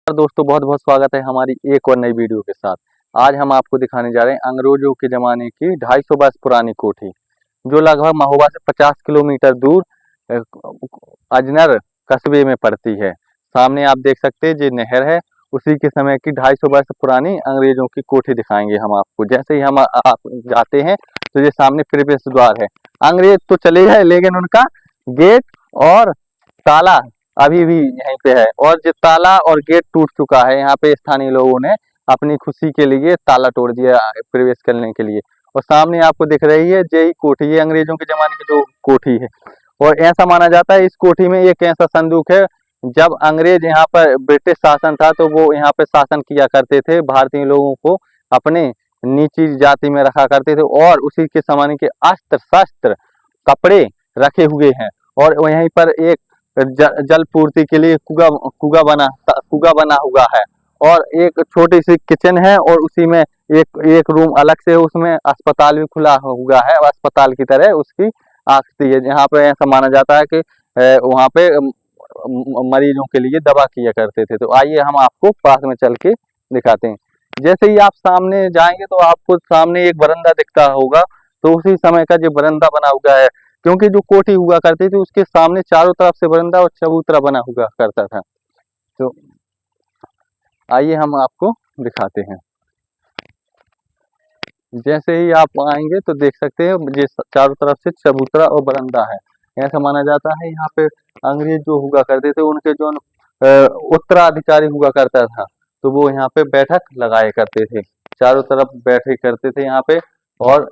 दोस्तों, बहुत बहुत स्वागत है हमारी एक और नई वीडियो के साथ। आज हम आपको दिखाने जा रहे हैं अंग्रेजों के ज़माने की 250 वर्ष पुरानी कोठी, जो लगभग महोबा से 50 किलोमीटर दूर अ, अजनर कस्बे में पड़ती है। सामने आप देख सकते हैं ये नहर है, उसी के समय की 250 वर्ष पुरानी अंग्रेजों की कोठी दिखाएंगे हम आपको। जैसे ही हम आप जाते हैं तो ये सामने प्रवेश द्वार है। अंग्रेज तो चले गए लेकिन उनका गेट और ताला अभी भी यहीं पे है, और जो ताला और गेट टूट चुका है। यहाँ पे स्थानीय लोगों ने अपनी खुशी के लिए ताला तोड़ दिया प्रवेश करने के लिए। और सामने आपको दिख रही है यही कोठी, ये अंग्रेजों के जमाने की जो कोठी है। और ऐसा माना जाता है इस कोठी में एक ऐसा संदूक है, जब अंग्रेज यहाँ पर ब्रिटिश शासन था तो वो यहाँ पे शासन किया करते थे, भारतीय लोगों को अपने नीची जाति में रखा करते थे। और उसी के जमाने के अस्त्र शस्त्र कपड़े रखे हुए हैं। और यहीं पर एक जल पूर्ति के लिए कुआ बना हुआ है, और एक छोटी सी किचन है, और उसी में एक रूम अलग से, उसमें अस्पताल भी खुला हुआ है, अस्पताल की तरह उसकी आकृति है। यहाँ पे ऐसा माना जाता है कि वहाँ पे मरीजों के लिए दवा किया करते थे। तो आइए हम आपको पास में चल के दिखाते हैं। जैसे ही आप सामने जाएंगे तो आपको सामने एक बरंदा दिखता होगा, तो उसी समय का जो बरंदा बना हुआ है, क्योंकि जो कोठी हुआ करती थी उसके सामने चारों तरफ से बरंदा और चबूतरा बना हुआ करता था। तो आइए हम आपको दिखाते हैं। जैसे ही आप आएंगे तो देख सकते हैं ये चारों तरफ से चबूतरा और बरंदा है। ऐसा माना जाता है यहाँ पे अंग्रेज जो हुआ करते थे उनके जो उत्तराधिकारी हुआ करता था, तो वो यहाँ पे बैठक लगाया करते थे, चारों तरफ बैठे करते थे यहाँ पे। और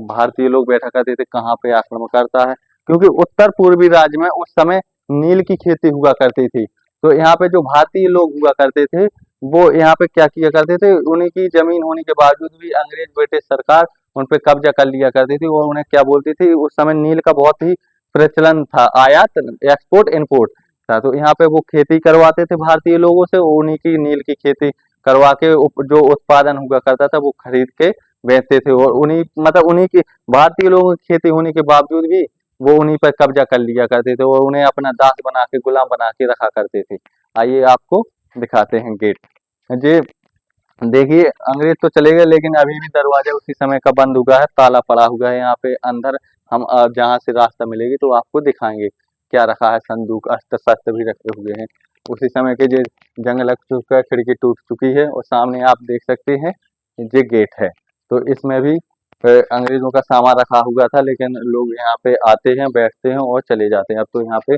भारतीय लोग बैठा करते थे कहाँ पे आक्रमण करता है, क्योंकि उत्तर पूर्वी राज्य में उस समय नील की खेती हुआ करती थी। तो यहाँ पे जो भारतीय लोग हुआ करते थे वो यहाँ पे क्या किया करते थे, उन्हीं की जमीन होने के बावजूद भी अंग्रेज ब्रिटिश सरकार उन पे कब्जा कर लिया करती थी। और उन्हें क्या बोलती थी, उस समय नील का बहुत ही प्रचलन था, आयात एक्सपोर्ट इम्पोर्ट था। तो यहाँ पे वो खेती करवाते थे भारतीय लोगों से, उन्हीं की नील की खेती करवा के जो उत्पादन हुआ करता था वो खरीद के बेचते थे। और उन्हीं की भारतीय लोगों की खेती होने के बावजूद भी वो उन्हीं पर कब्जा कर लिया करते थे, और उन्हें अपना दास बना के, गुलाम बना के रखा करते थे। आइए आपको दिखाते हैं गेट। जी देखिए, अंग्रेज तो चले गए लेकिन अभी भी दरवाजा उसी समय का बंद हुआ है, ताला पड़ा हुआ है। यहाँ पे अंदर हम जहाँ से रास्ता मिलेगी तो आपको दिखाएंगे क्या रखा है। संदूक, अस्त्र शस्त्र भी रखे हुए हैं उसी समय के। जो जंग लग चुका है, खिड़की टूट चुकी है, और सामने आप देख सकते हैं ये गेट है। तो इसमें भी अंग्रेजों का सामान रखा हुआ था, लेकिन लोग यहाँ पे आते हैं, बैठते हैं और चले जाते हैं। अब तो यहाँ पे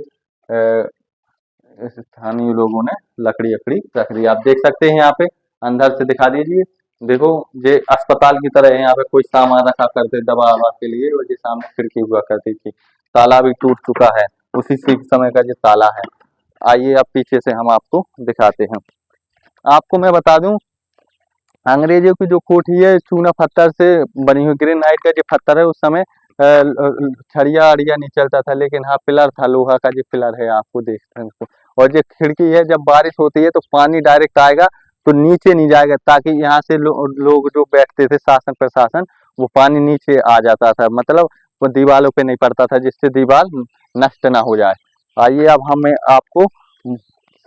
स्थानीय लोगों ने लकड़ी रख दी। आप देख सकते हैं यहाँ पे, अंदर से दिखा दीजिए। देखो ये अस्पताल की तरह है, यहाँ पे कोई सामान रखा करते दवा ववा के लिए, और ये सामने खिड़की हुआ करती थी। ताला भी टूट चुका है, उसी समय का ये ताला है। आइए अब पीछे से हम आपको दिखाते हैं। आपको मैं बता दूं, अंग्रेजों की जो कोठी है चूना पत्थर से बनी हुई, ग्रेनाइट का जो पत्थर है। उस समय छड़िया अड़िया नहीं चलता था, लेकिन हाँ पिलर था, लोहा का जो पिलर है आपको देखते हैं। और जो खिड़की है, जब बारिश होती है तो पानी डायरेक्ट आएगा तो नीचे नहीं जाएगा, ताकि यहाँ से लोग जो बैठते थे, शासन प्रशासन, वो पानी नीचे आ जाता था, मतलब वो दीवारों पे नहीं पड़ता था, जिससे दीवार नष्ट ना हो जाए। आइए अब हमें आपको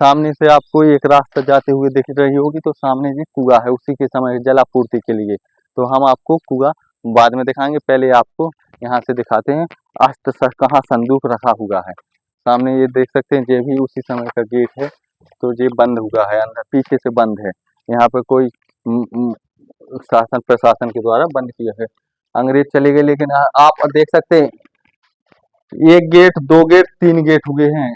सामने से आपको एक रास्ता जाते हुए दिख रही होगी, तो सामने जी कुआं है, उसी के समय जलापूर्ति के लिए। तो हम आपको कुआं बाद में दिखाएंगे, पहले आपको यहाँ से दिखाते हैं अस्त्र शस्त्र कहाँ संदूक रखा हुआ है। सामने ये देख सकते हैं, ये भी उसी समय का गेट है। तो ये बंद हुआ है, अंदर पीछे से बंद है। यहाँ पे कोई शासन प्रशासन के द्वारा बंद किया है। अंग्रेज चले गए, लेकिन आप देख सकते हैं एक गेट, दो गेट, तीन गेट हुए हैं।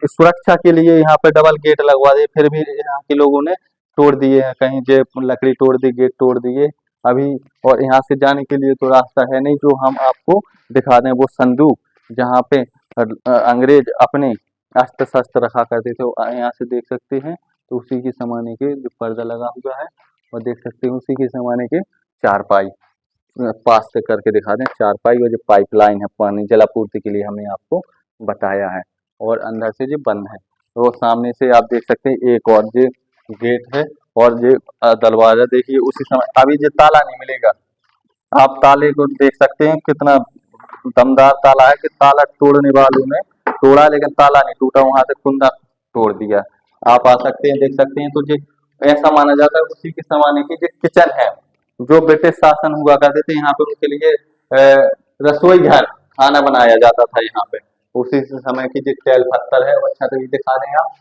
सुरक्षा के लिए यहाँ पे डबल गेट लगवा दिए, फिर भी यहाँ के लोगों ने तोड़ दिए हैं। कहीं जे लकड़ी तोड़ दी, गेट तोड़ दिए अभी। और यहाँ से जाने के लिए तो रास्ता है नहीं, जो हम आपको दिखा दें वो संदूक, जहाँ पे अंग्रेज अपने अस्त्र शस्त्र रखा करते थे। यहाँ से देख सकते हैं, तो उसी के जमाने के जो पर्दा लगा हुआ है, और देख सकते हैं उसी के जमाने के चारपाई, पास से करके दिखा दें चारपाई। और जो पाइपलाइन है पानी जलापूर्ति के लिए, हमने आपको बताया है। और अंदर से जो बंद है, तो सामने से आप देख सकते हैं एक और जो गेट है, और जो दरवाजा देखिए उसी समय। अभी जो ताला नहीं मिलेगा, आप ताले को देख सकते हैं कितना दमदार ताला है, कि ताला तोड़ने वालों ने तोड़ा लेकिन ताला नहीं टूटा, वहां से कुंदा तोड़ दिया। आप आ सकते हैं, देख सकते हैं। तो ये ऐसा माना जाता है उसी के जमाने की जो किचन है, जो ब्रिटिश शासन हुआ करते थे यहाँ पे, उनके लिए रसोई घर, खाना बनाया जाता था यहाँ पे। उसी समय की जो तेल पत्थर है वो छत भी दिखा रहे हैं आप,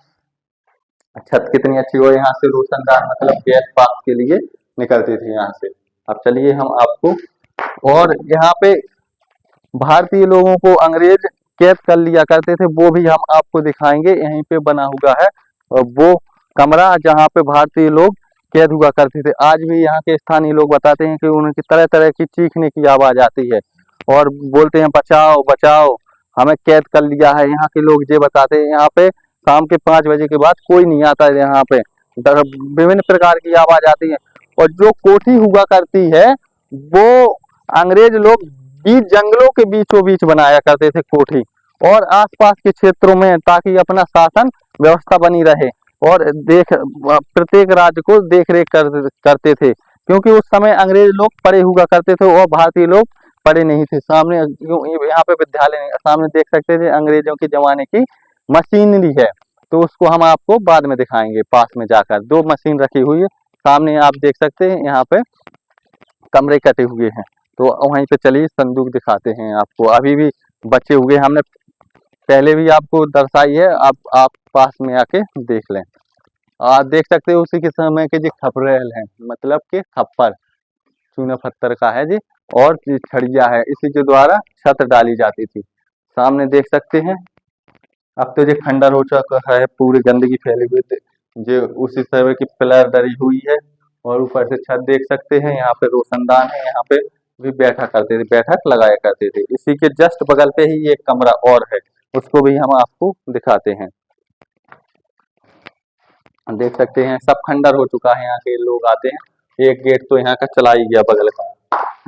छत कितनी अच्छी हो, यहाँ से रोशनदान मतलब गैस पास के लिए निकलती थी यहाँ से। अब चलिए हम आपको, और यहाँ पे भारतीय लोगों को अंग्रेज कैद कर लिया करते थे, वो भी हम आपको दिखाएंगे। यहीं पे बना हुआ है वो कमरा जहाँ पे भारतीय लोग कैद हुआ करते थे। आज भी यहाँ के स्थानीय लोग बताते हैं कि उनकी तरह तरह की चीखने की आवाज आती है और बोलते हैं बचाओ बचाओ, हमें कैद कर लिया है। यहाँ के लोग ये बताते हैं यहाँ पे शाम के 5 बजे के बाद कोई नहीं आता है यहाँ पे, विभिन्न प्रकार की आवाज आती है। और जो कोठी हुआ करती है वो अंग्रेज लोग बीच जंगलों के बीचों बीच बनाया करते थे कोठी, और आसपास के क्षेत्रों में, ताकि अपना शासन व्यवस्था बनी रहे और प्रत्येक राज्य को देख रेख करते थे। क्योंकि उस समय अंग्रेज लोग पढ़े हुआ करते थे और भारतीय लोग पढ़े नहीं थे। सामने यहाँ पे विद्यालय नहीं, सामने देख सकते थे अंग्रेजों के जमाने की मशीनरी है, तो उसको हम आपको बाद में दिखाएंगे। पास में जाकर 2 मशीन रखी हुई है, सामने आप देख सकते हैं। यहाँ पे कमरे कटे हुए हैं, तो वहीं पे चलिए संदूक दिखाते हैं आपको, अभी भी बचे हुए, हमने पहले भी आपको दर्शाई है, आप पास में आके देख लें। आप देख सकते हो उसी के समय के जो खपरेल है, मतलब के खप्पर चूना पत्थर का है जी, और छड़िया है, इसी के द्वारा छत डाली जाती थी। सामने देख सकते हैं। अब तो ये खंडर हो चुका है, पूरी गंदगी फैली हुई थी, जो उसी समय की पिलर डली हुई है, और ऊपर से छत देख सकते हैं। यहाँ पे रोशनदान है, यहाँ पे भी बैठा करते थे, बैठक लगाया करते थे। इसी के जस्ट बगल पे ही एक कमरा और है, उसको भी हम आपको दिखाते हैं। देख सकते हैं सब खंडर हो चुका है, यहाँ के लोग आते हैं। एक गेट तो यहाँ का चला ही गया बगल का,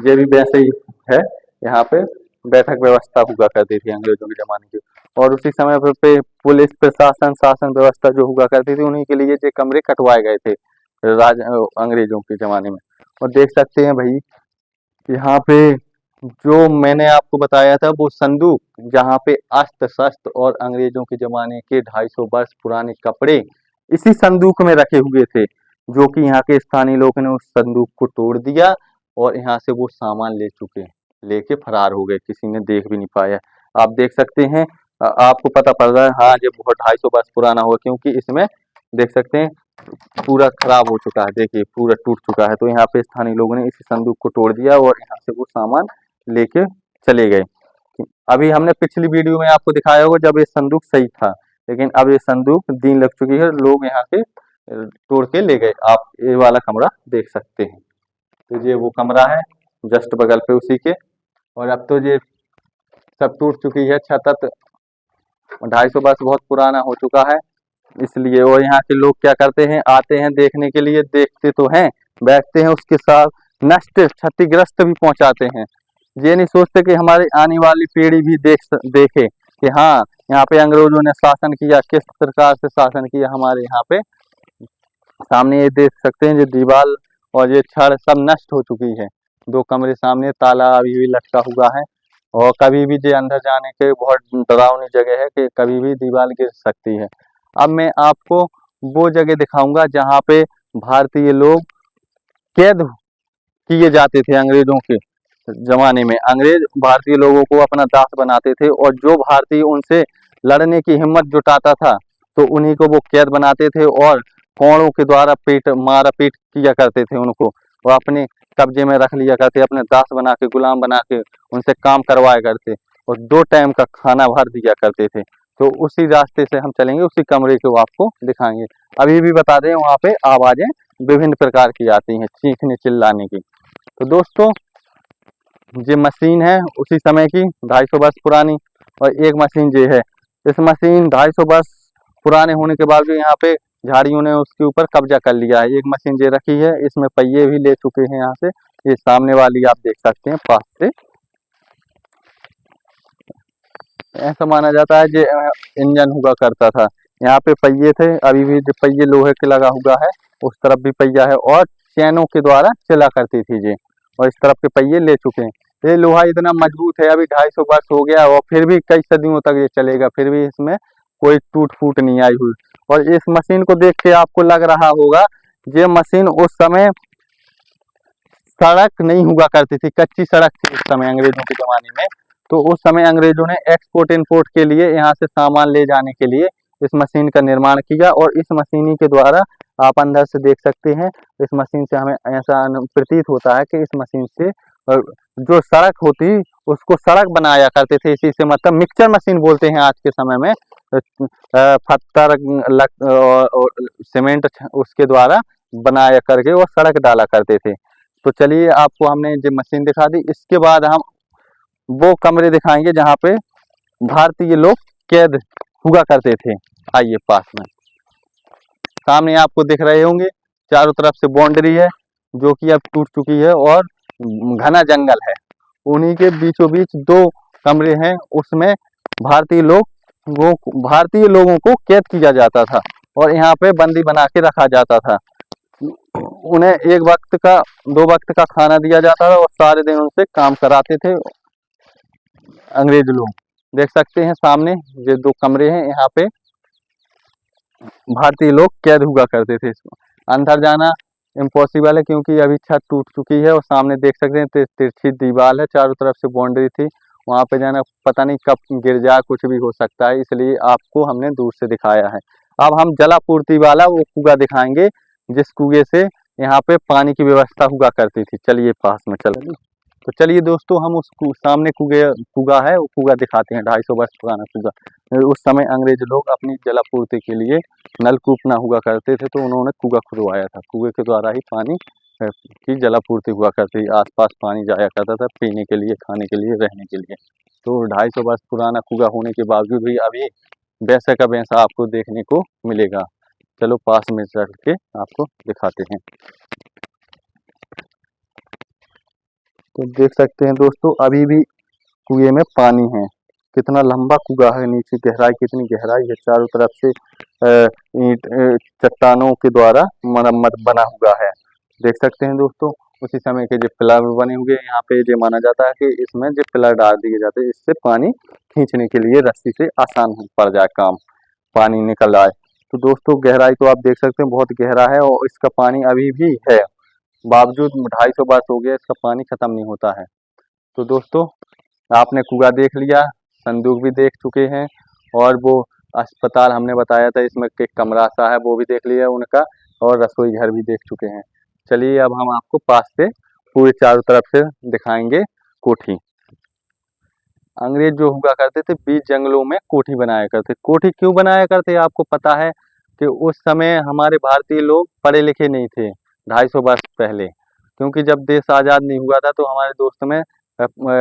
ये भी वैसे ही है। यहाँ पे बैठक व्यवस्था हुआ करती थी अंग्रेजों के जमाने की, और उसी समय पे पुलिस प्रशासन शासन व्यवस्था जो हुआ करती थी, उन्हीं के लिए ये कमरे कटवाए गए थे अंग्रेजों के जमाने में। और देख सकते हैं भाई, यहाँ पे जो मैंने आपको बताया था वो संदूक, जहाँ पे अस्त्र शस्त्र और अंग्रेजों के जमाने के 250 वर्ष पुराने कपड़े इसी संदूक में रखे हुए थे, जो कि यहाँ के स्थानीय लोगों ने उस संदूक को तोड़ दिया और यहाँ से वो सामान लेके फरार हो गए, किसी ने देख भी नहीं पाया। आप देख सकते हैं, आपको पता पड़ रहा है, हाँ ये बहुत 250 वर्ष पुराना होगा, क्योंकि इसमें देख सकते हैं पूरा खराब हो चुका है, देखिए पूरा टूट चुका है। तो यहाँ पे स्थानीय लोगों ने इसी संदूक को तोड़ दिया और यहाँ से वो सामान लेके चले गए। अभी हमने पिछली वीडियो में आपको दिखाया होगा जब ये संदूक सही था, लेकिन अब ये संदूक दीन लग चुकी है, लोग यहाँ के तोड़ के ले गए। आप ये वाला कमरा देख सकते हैं, तो ये वो कमरा है जस्ट बगल पे उसी के। और अब तो ये सब टूट चुकी है, छत 250 वर्ष बहुत पुराना हो चुका है इसलिए। और यहाँ के लोग क्या करते हैं, आते हैं देखने के लिए, देखते तो हैं, बैठते हैं, उसके साथ नष्ट क्षतिग्रस्त भी पहुंचाते हैं। ये नहीं सोचते कि हमारी आने वाली पीढ़ी भी देखे कि हाँ यहाँ पे अंग्रेजों ने शासन किया, किस प्रकार से शासन किया हमारे यहाँ पे। सामने ये देख सकते हैं, जो दीवार और ये छड़ सब नष्ट हो चुकी है। 2 कमरे सामने, ताला अभी भी लटका हुआ है, और कभी भी जो अंदर जाने के बहुत डरावनी जगह है कि कभी भी दीवार गिर सकती है। अब मैं आपको वो जगह दिखाऊंगा जहाँ पे भारतीय लोग कैद किए जाते थे अंग्रेजों के जमाने में। अंग्रेज भारतीय लोगों को अपना दास बनाते थे, और जो भारतीय उनसे लड़ने की हिम्मत जुटाता था तो उन्हीं को वो कैद बनाते थे, और कोड़ों के द्वारा मारा पीट किया करते थे उनको, और अपने कब्जे में रख लिया करते, अपने दास बना के, गुलाम बना के उनसे काम करवाया करते, और 2 टाइम का खाना भर दिया करते थे। तो उसी रास्ते से हम चलेंगे, उसी कमरे को आपको दिखाएंगे। अभी भी बता दें, वहाँ पे आवाजें विभिन्न प्रकार की आती हैं, चीखने चिल्लाने की। तो दोस्तों ये मशीन है उसी समय की 250 वर्ष पुरानी, और एक मशीन ये है। इस मशीन 250 वर्ष पुराने होने के बावजूद यहाँ पे झाड़ियों ने उसके ऊपर कब्जा कर लिया है। एक मशीन ये रखी है, इसमें पहिए भी ले चुके हैं यहाँ से, ये सामने वाली आप देख सकते हैं पास से। ऐसा माना जाता है ये इंजन हुआ करता था, यहाँ पे पहिए थे, अभी भी पहिए लोहे के लगा हुआ है, उस तरफ भी पहिया है, और चैनों के द्वारा चला करती थी ये, और इस तरफ के पहिए ले चुके हैं। ये लोहा इतना मजबूत है, अभी 250 वर्ष हो गया और फिर भी कई सदियों तक ये चलेगा, फिर भी इसमें कोई टूट फूट नहीं आई हुई। और इस मशीन को देख के आपको लग रहा होगा ये मशीन उस समय सड़क नहीं हुआ करती थी, कच्ची सड़क थी उस समय अंग्रेजों के जमाने में। तो उस समय अंग्रेजों ने एक्सपोर्ट इंपोर्ट के लिए यहाँ से सामान ले जाने के लिए इस मशीन का निर्माण किया। और इस मशीन के द्वारा आप अंदर से देख सकते हैं, इस मशीन से हमें ऐसा प्रतीत होता है कि इस मशीन से जो सड़क होती उसको सड़क बनाया करते थे। इसी से मतलब मिक्सचर मशीन बोलते हैं आज के समय में। पत्थर और सीमेंट उसके द्वारा बनाया करके वो सड़क डाला करते थे। तो चलिए आपको हमने जो मशीन दिखा दी, इसके बाद हम वो कमरे दिखाएंगे जहाँ पे भारतीय लोग कैद हुआ करते थे। आइए पास में, सामने आपको दिख रहे होंगे चारों तरफ से बाउंड्री है जो कि अब टूट चुकी है और घना जंगल है। उन्हीं के बीचों बीच 2 कमरे हैं, उसमें भारतीय लोगों को कैद किया जाता था और यहाँ पे बंदी बना के रखा जाता था। उन्हें 1 वक्त का 2 वक्त का खाना दिया जाता था और सारे दिन उनसे काम कराते थे अंग्रेज लोग। देख सकते हैं सामने ये 2 कमरे हैं, यहाँ पे भारतीय लोग कैद हुआ करते थे। अंदर जाना इम्पॉसिबल है क्योंकि अभी छत टूट चुकी है। और सामने देख सकते हैं तिरछी दीवार है, चारों तरफ से बाउंड्री थी, वहां पे जाना पता नहीं कब गिर जाए, कुछ भी हो सकता है, इसलिए आपको हमने दूर से दिखाया है। अब हम जलापूर्ति वाला वो कुआं दिखाएंगे जिस कुएं से यहाँ पे पानी की व्यवस्था हुआ करती थी। चलिए पास में चलिए। तो चलिए दोस्तों, हम उस सामने कुआं है वो कुआं दिखाते हैं, 250 वर्ष पुराना कुआं। उस समय अंग्रेज लोग अपनी जलापूर्ति के लिए नलकूप ना हुआ करते थे तो उन्होंने कुआं खुदवाया था। कुएं के द्वारा ही पानी की जलापूर्ति हुआ करती थी। आसपास पानी जाया करता था पीने के लिए, खाने के लिए, रहने के लिए। तो 250 वर्ष पुराना कुआं होने के बावजूद भी अभी वैसा का वैसा आपको देखने को मिलेगा। चलो पास में चल के आपको दिखाते हैं। तो देख सकते हैं दोस्तों, अभी भी कुएं में पानी है। कितना लंबा कुआं है, नीचे गहराई कितनी गहराई है, चारों तरफ से ईंट चट्टानों के द्वारा मरम्मत बना हुआ है। देख सकते हैं दोस्तों, उसी समय के जो पिलर बने हुए यहाँ पे, ये माना जाता है कि इसमें जो पिलर डाल दिए जाते हैं इससे पानी खींचने के लिए रस्सी से आसान पड़ जाए काम, पानी निकल आए। तो दोस्तों गहराई तो आप देख सकते हैं बहुत गहरा है और इसका पानी अभी भी है, बावजूद 250 वर्ष हो गया इसका पानी खत्म नहीं होता है। तो दोस्तों आपने कुआं देख लिया, संदूक भी देख चुके हैं और वो अस्पताल हमने बताया था इसमें एक कमरा सा है वो भी देख लिया उनका, और रसोई घर भी देख चुके हैं। चलिए अब हम आपको पास से पूरे चारों तरफ से दिखाएंगे कोठी। अंग्रेज जो हुआ करते थे बीच जंगलों में कोठी बनाया करते। कोठी क्यों बनाया करते आपको पता है कि उस समय हमारे भारतीय लोग पढ़े लिखे नहीं थे 250 वर्ष पहले, क्योंकि जब देश आज़ाद नहीं हुआ था तो हमारे दोस्त में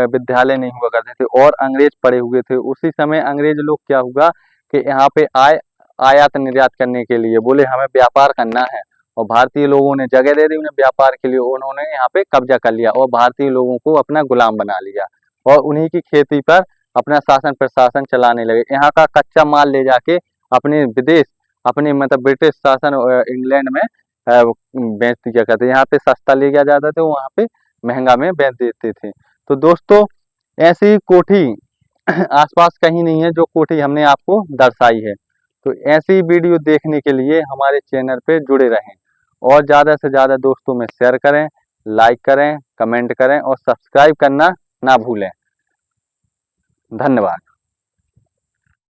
विद्यालय नहीं हुआ करते थे और अंग्रेज पढ़े हुए थे। उसी समय अंग्रेज लोग क्या हुआ कि यहाँ पे आयात निर्यात करने के लिए बोले हमें व्यापार करना है, और भारतीय लोगों ने जगह दे दी उन्हें व्यापार के लिए। उन्होंने यहाँ पे कब्जा कर लिया और भारतीय लोगों को अपना गुलाम बना लिया और उन्हीं की खेती पर अपना शासन प्रशासन चलाने लगे। यहाँ का कच्चा माल ले जाके अपने विदेश, अपने मतलब ब्रिटिश शासन इंग्लैंड में बेच दिया करते। यहाँ पे सस्ता ले गया जाता था, वहाँ पे महंगा में बेच देते थे। तो दोस्तों ऐसी कोठी आसपास कहीं नहीं है जो कोठी हमने आपको दर्शाई है। तो ऐसी वीडियो देखने के लिए हमारे चैनल पे जुड़े रहें और ज़्यादा से ज़्यादा दोस्तों में शेयर करें, लाइक करें, कमेंट करें और सब्सक्राइब करना ना भूलें। धन्यवाद।